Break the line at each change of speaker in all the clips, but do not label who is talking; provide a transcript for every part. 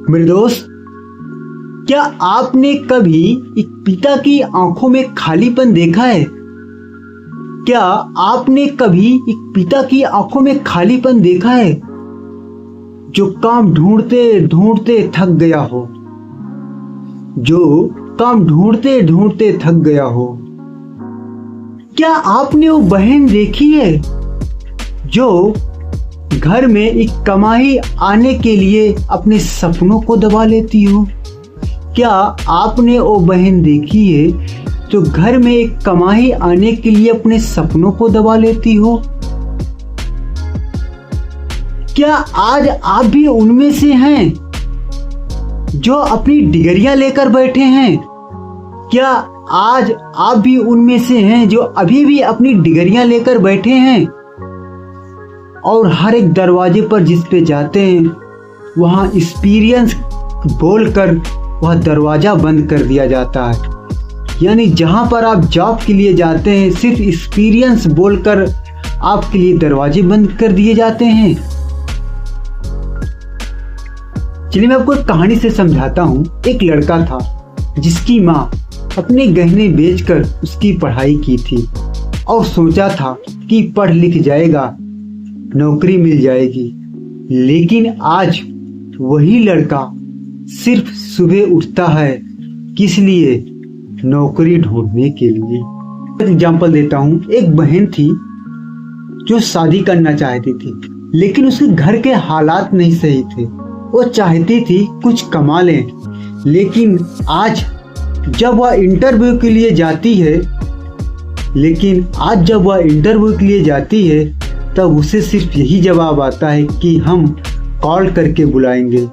मेरे दोस्त, क्या आपने कभी एक पिता की आंखों में खालीपन देखा है? क्या आपने कभी एक पिता की आंखों में खालीपन देखा है, जो काम ढूंढते ढूंढते थक गया हो, जो काम ढूंढते ढूंढते थक गया हो? क्या आपने वो बहन देखी है जो घर में एक कमाई आने के लिए अपने सपनों को दबा लेती हो? क्या आपने वो बहन देखी है जो घर में एक कमाई आने के लिए अपने सपनों को दबा लेती हो? क्या आज आप भी उनमें से हैं जो अपनी डिग्रियां लेकर बैठे हैं? क्या आज आप भी उनमें से हैं जो अभी भी अपनी डिग्रियां लेकर बैठे हैं और हर एक दरवाजे पर जिस पे जाते हैं वहां एक्सपीरियंस बोलकर वह दरवाजा बंद कर दिया जाता है? यानी जहां पर आप जॉब के लिए जाते हैं सिर्फ एक्सपीरियंस बोलकर आपके लिए दरवाजे बंद कर दिए जाते हैं। चलिए मैं आपको एक कहानी से समझाता हूं। एक लड़का था जिसकी माँ अपने गहने बेचकर उसकी पढ़ाई की थी और सोचा था कि पढ़ लिख जाएगा, नौकरी मिल जाएगी। लेकिन आज वही लड़का सिर्फ सुबह उठता है, किस लिए? नौकरी ढूंढने के लिए। एग्जाम्पल देता हूँ। एक बहन थी जो शादी करना चाहती थी, लेकिन उसके घर के हालात नहीं सही थे। वो चाहती थी कुछ कमा ले, लेकिन आज जब वह इंटरव्यू के लिए जाती है तब उसे सिर्फ यही जवाब आता है कि हम कॉल करके बुलाएंगे,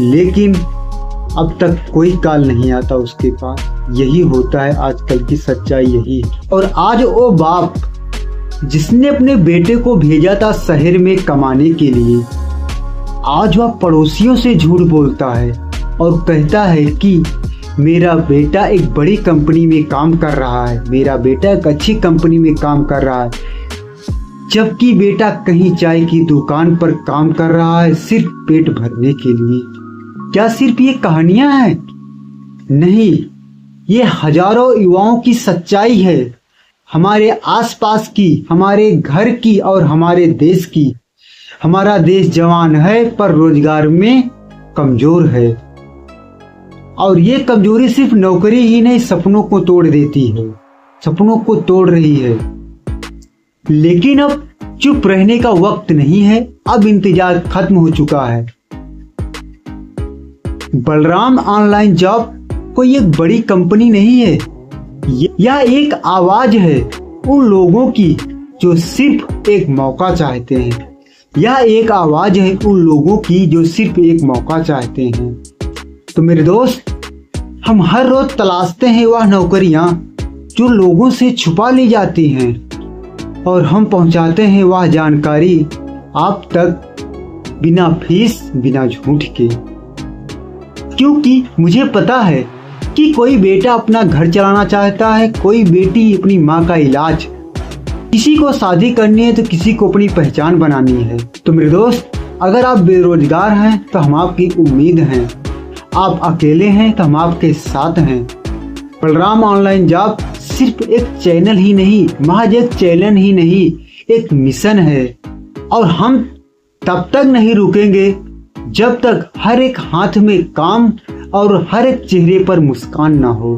लेकिन अब तक कोई कॉल नहीं आता उसके पास। यही होता है आजकल की सच्चाई, यही है। और आज वो बाप जिसने अपने बेटे को भेजा था शहर में कमाने के लिए, आज वह पड़ोसियों से झूठ बोलता है और कहता है कि मेरा बेटा एक बड़ी कंपनी में काम कर रहा है, मेरा बेटा एक अच्छी कंपनी में काम कर रहा है, जबकि बेटा कहीं चाय की दुकान पर काम कर रहा है सिर्फ पेट भरने के लिए। क्या सिर्फ ये कहानियां हैं? नहीं, ये हजारों युवाओं की सच्चाई है, हमारे आसपास की, हमारे घर की और हमारे देश की। हमारा देश जवान है पर रोजगार में कमजोर है, और ये कमजोरी सिर्फ नौकरी ही नहीं सपनों को तोड़ देती है, सपनों को तोड़ रही है। लेकिन अब चुप रहने का वक्त नहीं है, अब इंतजार खत्म हो चुका है। बलराम ऑनलाइन जॉब कोई एक बड़ी कंपनी नहीं है, यह एक आवाज है उन लोगों की जो सिर्फ एक मौका चाहते हैं। यह एक आवाज है उन लोगों की जो सिर्फ एक मौका चाहते हैं। तो मेरे दोस्त, हम हर रोज तलाशते हैं वह नौकरियां जो लोगों से छुपा ली जाती हैं, और हम पहुंचाते हैं वह जानकारी आप तक बिना फीस, बिना झूठ के। क्योंकि मुझे पता है कि कोई बेटा अपना घर चलाना चाहता है, कोई बेटी अपनी माँ का इलाज, किसी को शादी करनी है तो किसी को अपनी पहचान बनानी है। तो मेरे दोस्त, अगर आप बेरोजगार हैं तो हम आपकी उम्मीद हैं, आप अकेले हैं तो हम आपके साथ हैं। बलराम ऑनलाइन जॉब सिर्फ एक चैनल ही नहीं, महज एक चैनल ही नहीं, एक मिशन है। और हम तब तक नहीं रुकेंगे जब तक हर एक हाथ में काम और हर एक चेहरे पर मुस्कान ना हो।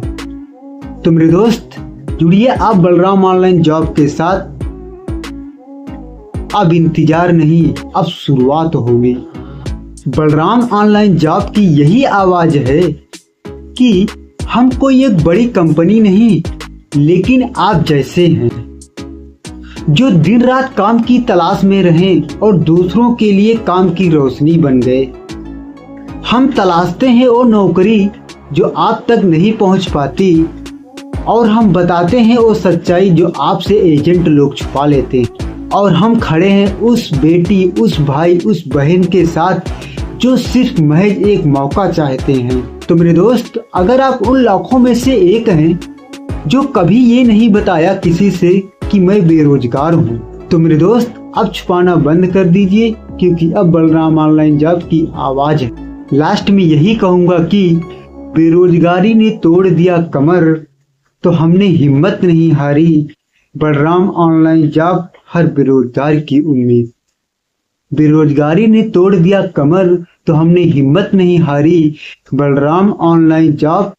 तो मेरे दोस्त, जुड़िए आप बलराम ऑनलाइन जॉब के साथ। अब इंतजार नहीं, अब शुरुआत होगी। बलराम ऑनलाइन जॉब की यही आवाज है कि हम कोई एक बड़ी कंपनी नहीं, लेकिन आप जैसे हैं जो दिन रात काम की तलाश में रहें और दूसरों के लिए काम की रोशनी बन गए। हम तलाशते हैं वो नौकरी जो आप तक नहीं पहुंच पाती, और हम बताते हैं वो सच्चाई जो आपसे एजेंट लोग छुपा लेते हैं। और हम खड़े हैं उस बेटी, उस भाई, उस बहन के साथ जो सिर्फ महज एक मौका चाहते हैं। तो मेरे दोस्त, अगर आप उन लाखों में से एक हैं जो कभी ये नहीं बताया किसी से कि मैं बेरोजगार हूँ, तो मेरे दोस्त अब छुपाना बंद कर दीजिए, क्योंकि अब बलराम ऑनलाइन जॉब की आवाज है। लास्ट में यही कहूंगा कि बेरोजगारी ने तोड़ दिया कमर, तो हमने हिम्मत नहीं हारी। बलराम ऑनलाइन जॉब हर बेरोजगार की उम्मीद। बेरोजगारी ने तोड़ दिया कमर, तो हमने हिम्मत नहीं हारी। बलराम ऑनलाइन जॉब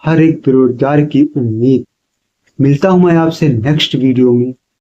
हर एक बेरोजगार की उम्मीद। मिलता हूं मैं आपसे नेक्स्ट वीडियो में।